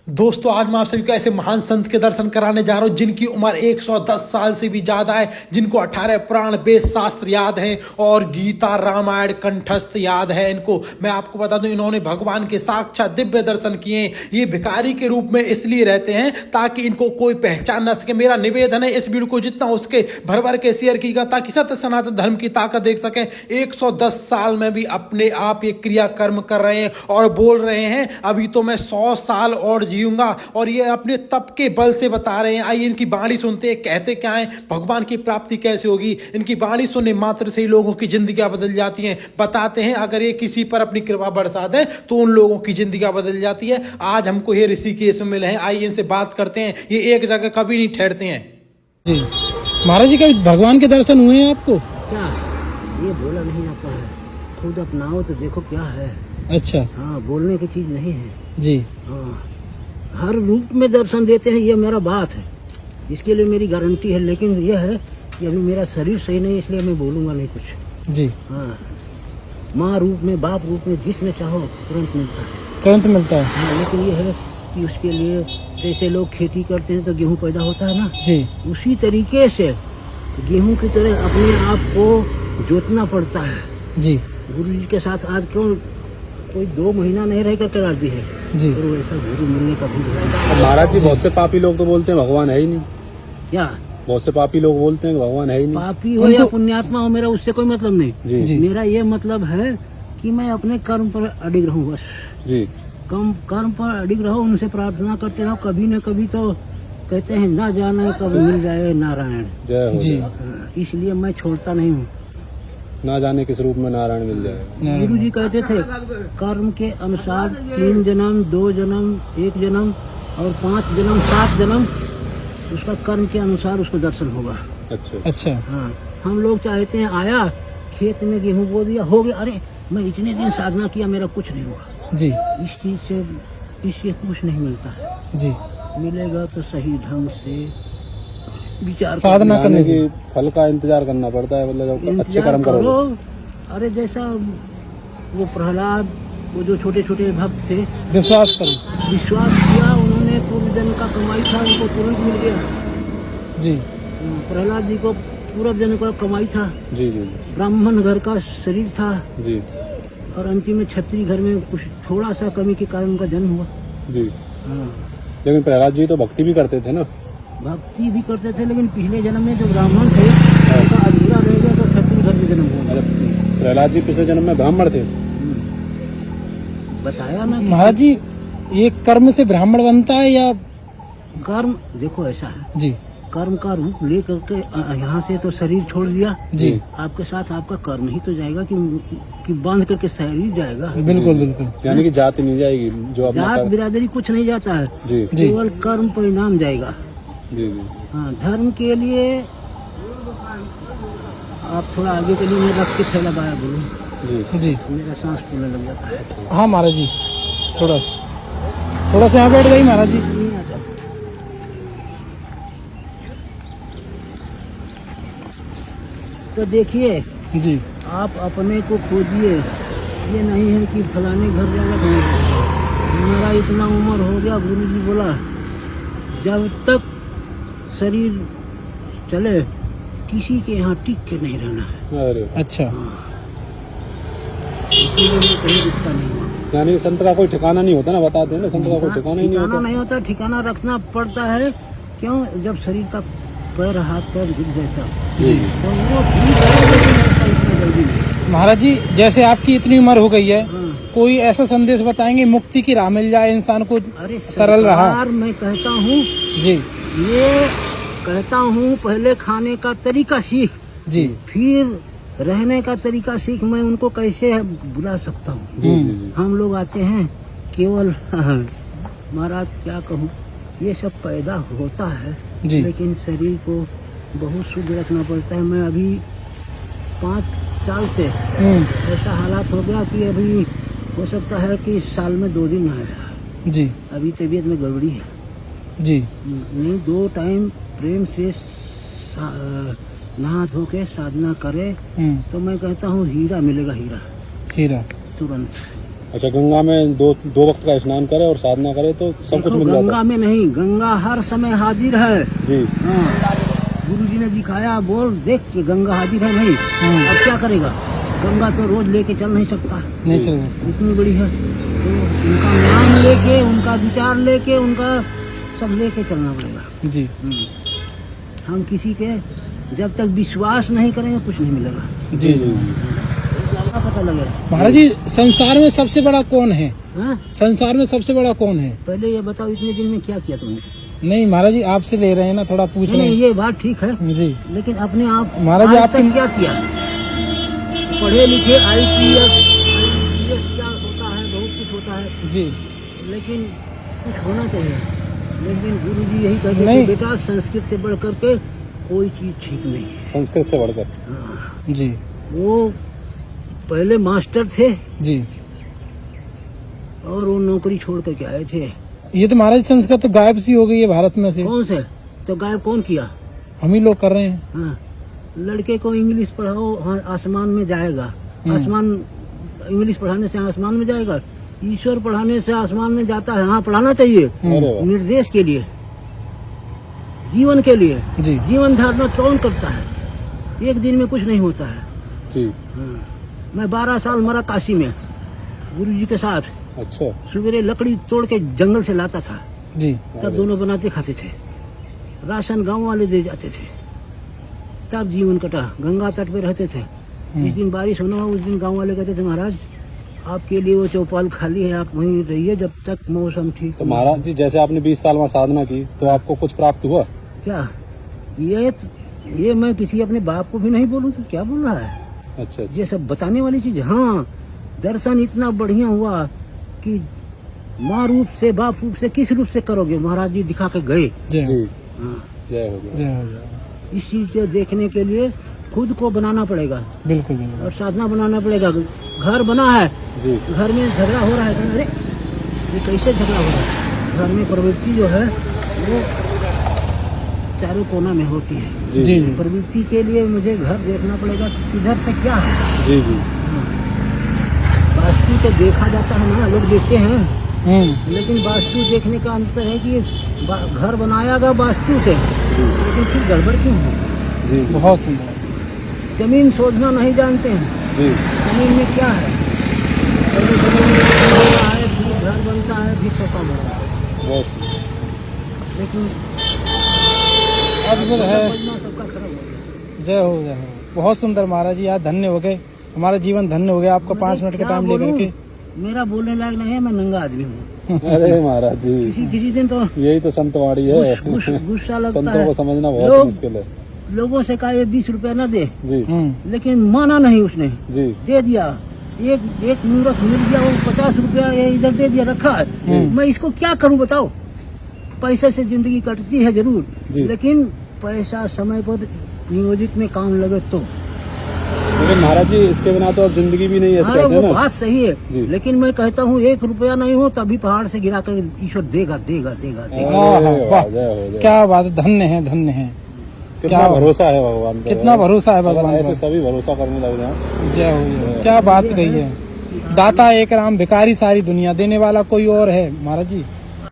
दोस्तों आज मैं आप सभी को ऐसे महान संत के दर्शन कराने जा रहा हूं जिनकी उम्र 110 साल से भी ज्यादा है, जिनको 18 पुराण वेद शास्त्र याद हैं और गीता रामायण कंठस्थ याद है इनको। मैं आपको बता दूं इन्होंने भगवान के साक्षात दिव्य दर्शन किए। ये भिखारी के रूप में इसलिए रहते हैं ताकि इनको कोई पहचान न सके। मेरा निवेदन है इस वीडियो को जितना उसके भर भर के शेयर कीजिएगा ताकि सत्य सनातन धर्म की ताकत देख सकें। 110 साल में भी अपने आप ये क्रिया कर्म कर रहे हैं और बोल रहे हैं अभी तो मैं 100 साल और जीऊंगा, और ये अपने तप के बल से बता रहे हैं। आइए इनकी वाणी सुनते हैं, कहते क्या है, भगवान की प्राप्ति कैसे होगी। इनकी वाणी सुनने मात्र से ही लोगों की जिंदगियां बदल जाती हैं। बताते हैं अगर ये किसी पर अपनी कृपा बरसा दे तो उन लोगों की जिंदगियां बदल जाती है। आज हमको ये ऋषिकेश में मिले हैं, आइए इनसे बात करते हैं। ये एक जगह कभी नहीं ठहरते हैं। जी महाराज जी, क्या भगवान के दर्शन हुए हैं आपको? क्या ये बोला नहीं आता है, खुद अपनाओ तो देखो क्या है। अच्छा। हाँ, बोलने की चीज नहीं है जी। हाँ, हर रूप में दर्शन देते हैं, ये मेरा बात है, इसके लिए मेरी गारंटी है। लेकिन यह है कि अभी मेरा शरीर सही नहीं, इसलिए मैं बोलूँगा नहीं कुछ। जी। हाँ, माँ रूप में, बाप रूप में, जिसमें चाहो तुरंत मिलता है, तुरंत मिलता है। हाँ, लेकिन ये है कि उसके लिए जैसे लोग खेती करते हैं तो गेहूँ पैदा होता है ना, जी। उसी तरीके से गेहूँ की तरह अपने आप को जोतना पड़ता है। जी। गुरु जी के साथ आज क्यों कोई 2 महीना नहीं रहेगा करार दी है जी। तो वैसा गुरु मिलने का भी महाराज जी, बहुत से पापी लोग तो बोलते हैं भगवान है ही नहीं। क्या बहुत से पापी लोग बोलते हैं कि भगवान है ही नहीं। पापी हो या पुण्यात्मा हो, मेरा उससे कोई मतलब नहीं। जी। मेरा ये मतलब है कि मैं अपने कर्म पर अडिग रहूं बस। जी। कर्म पर अडिग रहो, उनसे प्रार्थना करते रहो। कभी न कभी तो कहते हैं ना जाना कब मिल जाए नारायण। जय हो। जी। इसलिए मैं छोड़ता नहीं हूँ। ना जाने किस रूप में नारायण मिल जाएगा। गुरु जी कहते थे कर्म के अनुसार 3 जन्म, 2 जन्म, 1 जन्म और 5 जन्म, 7 जन्म, उसका कर्म के अनुसार उसको दर्शन होगा। अच्छा। अच्छा। हाँ, हम लोग चाहते हैं आया खेत में गेहूं बो दिया, हो गया, अरे मैं इतने दिन साधना किया मेरा कुछ नहीं हुआ। जी। इस चीज से इससे कुछ नहीं मिलता है। जी। मिलेगा तो सही ढंग से विचार साधना करने की फल का इंतजार करना पड़ता है, मतलब अच्छे कर्म करो। अरे जैसा वो प्रहलाद, वो जो छोटे छोटे भक्त थे, विश्वास करो। विश्वास किया, उन्होंने पूर्व जन्म का कमाई था, उनको तुरंत मिल गया। जी। प्रहलाद जी को पूर्व जन्म का कमाई था। जी। जी। ब्राह्मण घर का शरीर था जी। और अंतिम में क्षत्रिय घर में कुछ थोड़ा सा कमी के कारण उनका जन्म हुआ। जी। हाँ, लेकिन प्रहलाद जी तो भक्ति भी करते थे ना। भक्ति भी करते थे, लेकिन पिछले जन्म में जो ब्राह्मण थे उनका अधूरा रह गया तो क्षत्रिय घर में जन्म हुआ। प्रहलाद जी पिछले जन्म में ब्राह्मण थे। बताया ना महाराज जी, ये कर्म से ब्राह्मण बनता है या? कर्म देखो ऐसा है, जी। कर्म का रूप ले करके यहाँ से तो शरीर छोड़ दिया। जी। आपके साथ आपका कर्म ही तो जाएगा कि बांध करके शरीर जाएगा। बिल्कुल बिल्कुल। यानी कि जाति नहीं जाएगी, जो अपना जात बिरादरी कुछ नहीं जाता है, जी। केवल कर्म परिणाम जाएगा। जी। जी। हाँ, धर्म के लिए आप थोड़ा आगे के लिए मैं रख के थैला बाया बोलूँ, जी। जी। मेरा सांस फूलने लग जाता है। हाँ महाराज जी, थोड़ा सा यहाँ बैठ गई महाराज जी। नहीं आता। तो देखिए, जी। आप अपने को खोजिए, ये नहीं है कि फलाने घर जाएगा। हमारा इतना उम्र हो गया, गुरु जी बोला जब तक शरीर चले किसी के यहाँ टिक के नहीं रहना है। अरे अच्छा। इसलिए मैं कहीं रुकता नहीं हुआ। यानी कि संत का कोई ठिकाना नहीं होता ना, बताते हैं ना, संत का कोई ठिकाना ही नहीं ठिकाना होता। नहीं होता, ठिकाना रखना पड़ता है। क्यों? जब शरीर का पैर हाथ पैर गिर जाता जी। तो वो ठीक है, लेकिन ऐसा इतना जल्दी नहीं। महाराज जी, जैसे आपकी इतनी उम्र हो गई है, हाँ। कोई ऐसा संदेश बताएंगे मुक्ति की राह मिल जाए इंसान को, अरे सरल रहा? सरकार, मैं कहता हूँ, जी। ये कहता हूँ पहले खाने का तरीका सीख, जी। फिर रहने का तरीका सीख। मैं उनको कैसे बुला सकता हूँ? जी। जी। हम लोग आते हैं केवल महाराज क्या कहूँ, ये सब पैदा होता है जी। लेकिन शरीर को बहुत शुद्ध रखना पड़ता है। मैं अभी 5 साल से ऐसा हालात हो गया कि अभी हो सकता है कि साल में 2 दिन आया। जी। अभी तबीयत में गड़बड़ी है। जी। नहीं, 2 टाइम प्रेम से नहा धो के साधना करे तो मैं कहता हूँ हीरा मिलेगा, हीरा हीरा। तुरंत। अच्छा, गंगा में दो वक्त का स्नान करे और साधना करे तो सब कुछ देखो, मिल जाता गंगा में नहीं, गंगा हर समय हाजिर है। है जी। हाँ, गुरु जी ने दिखाया, बोल देख के गंगा हाजिर है नहीं, अब क्या करेगा? गंगा तो रोज लेके चल नहीं सकता, नहीं चल रहा। इतनी बड़ी है। तो उनका नाम लेके, उनका विचार लेके, उनका सब लेके चलना पड़ेगा। जी हम किसी के जब तक विश्वास नहीं करेंगे कुछ नहीं मिलेगा। जी जी क्या पता लगेगा? महाराज जी, संसार में सबसे बड़ा कौन है? हाँ? संसार में सबसे बड़ा कौन है? पहले ये बताओ, इतने दिन में क्या किया तुमने? नहीं महाराज जी, आपसे ले रहे हैं ना, थोड़ा पूछ रहे नहीं, हैं। ये बात ठीक है, जी लेकिन अपने आप महाराज जी, आज आपकी- तक क्या किया? पढ़े लिखे IPS क्या होता है, बहुत कुछ होता है, जी लेकिन कुछ होना चाहिए। लेकिन गुरु जी यही कहते नहीं। थे, बेटा संस्कृत से बढ़ करके कोई चीज ठीक नहीं है। संस्कृत से बढ़कर। जी वो पहले मास्टर थे जी। और वो नौकरी छोड़ करके आए थे। ये तो महाराज संस्कृत तो गायब सी हो गई है भारत में से। कौन से? तो गायब कौन किया? हम ही लोग कर रहे हैं। हाँ, लड़के को इंग्लिश पढ़ाओ, हाँ, आसमान में जाएगा। आसमान, इंग्लिश पढ़ाने से आसमान में जाएगा? ईश्वर पढ़ाने से आसमान में जाता है। हाँ, पढ़ाना चाहिए, अरे वाह। निर्देश के लिए, जीवन के लिए। जी जीवन धारणा कौन करता है? एक दिन में कुछ नहीं होता है। जी। हाँ। मैं 12 साल मरा काशी में गुरु जी के साथ। अच्छा सवेरे लकड़ी तोड़ के जंगल से लाता था, जी तब दोनों बनाते खाते थे। राशन गांव वाले दे जाते थे, तब जीवन कटा। गंगा तट पे रहते थे। जिस दिन बारिश होना हो उस दिन गांव वाले कहते थे, महाराज आपके लिए वो चौपाल खाली है, आप वहीं रहिए जब तक मौसम ठीक तो हो। महाराज जी, जैसे आपने 20 साल में साधना की तो आपको कुछ प्राप्त हुआ? क्या ये मैं किसी अपने बाप को भी नहीं बोलूँ तो क्या बोल रहा है? अच्छा ये सब बताने वाली चीज। हाँ, दर्शन इतना बढ़िया हुआ कि माँ रूप से, बाप रूप से, किस रूप से करोगे? महाराज जी दिखा के गए। जय हो जी। हाँ, जय हो गया। जय हो जय हो। इस चीज को देखने के लिए खुद को बनाना पड़ेगा बिल्कुल बिल्कुल। और साधना बनाना पड़ेगा। घर बना है, जी घर में झगड़ा हो रहा है, अरे ये कैसे झगड़ा हो रहा है? घर में प्रवृत्ति जो है वो चारों कोना में होती है। जी जी जी प्रवृत्ति के लिए मुझे घर देखना पड़ेगा, किधर से क्या है। जी जी। वास्तु तो देखा जाता है ना, लोग देखते हैं, हम्म। लेकिन वास्तु देखने का अंतर है कि घर बनाया गया वास्तु से, लेकिन फिर गड़बड़ क्यों है? जी बहुत सुंदर। जमीन शोधना नहीं जानते हैं, जी। जमीन में क्या है। पहले जमीन में काम हो रहा है, फिर घर बनता है, फिर तो काम हो रहा है। बहुत लेकिन अद्भुत है। समझना सबका खराब हो गया। जय हो जय हो। बहुत सुंदर महाराज जी, आज धन्य हो गए, हमारा जीवन धन्य हो गया आपका 5 मिनट का क्या टाइम लेकर बोलूं? के। मेरा बोलने लायक नहीं है, मैं नंगा आदमी हूँ। अरे महाराज जी, किसी दिन तो यही तो संतवाड़ी है। गुस्सा लगता संतों है। को समझना बहुत लोग- मुश्किल है। लोगों से कहा ये 20 रुपया न दे, जी लेकिन माना नहीं उसने, जी दे दिया। एक मूर्ख मिल गया, वो 50 रुपया ये इधर दे दिया, रखा है। मैं इसको क्या करूं बताओ? पैसे से जिंदगी कटती है जरूर, जी। लेकिन पैसा समय पर नियोजित में काम लगे तो। लेकिन महाराज जी, इसके बिना तो अब जिंदगी भी नहीं है, हाँ, कहते हैं वो ना। बात सही है, जी। लेकिन मैं कहता हूँ 1 रुपया नहीं हो तभी पहाड़ से गिरा कर ईश्वर देगा देगा देगा देगा। हाँ, हाँ, अरे वाह। जय हो जय। क्या बात है, धन्य है धन्य है। कितना क्या भरोसा है भगवान पर। कितना भरोसा है अगर भगवान ऐसे पर। सभी भरोसा करने लग जाए। जय हो जय हो। क्या बात कही है। दाता एक राम, भिखारी सारी दुनिया, देने वाला कोई और है महाराज जी।